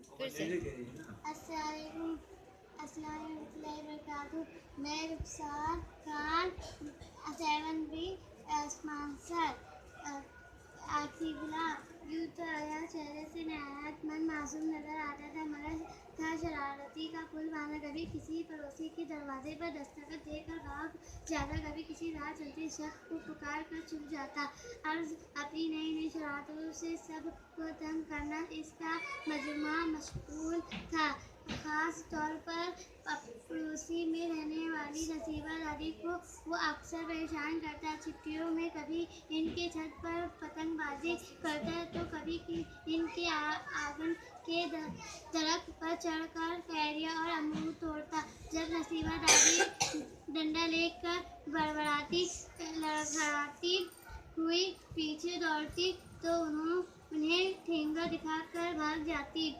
फिर से। अस्सलाम अस्सलाम वरहमतुल्लाहि। मैं रुखसार खान 7B आसमान सर आखिबला। यूँ तो अय्या चेहरे से नहायत मन मासूम नजर आता था, मगर था शरारती का पुलवाना। कभी किसी पड़ोसी के दरवाजे पर दस्तखत देकर भाग जाता, कभी किसी राह चलते शख्स को पुकार कर छुप जाता। अर्ज अपनी नई नई शरारतों से सबको तंग करना इसका मजमा मशगूल था। खास तौर पर पड़ोसी में रहने वाली नसीबा दादी को वो अक्सर परेशान करता। छुट्टियों में कभी इनके छत पर पतंगबाजी करता, तो कभी इनके आंगन के दरख्त पर चढ़कर कैरियाँ और अमरूद तोड़ता। जब नसीबा दादी डंडा लेकर बड़बड़ाती लड़खड़ाती हुई पीछे दौड़ती, तो उन्हें ठेंगा दिखाकर भाग जाती।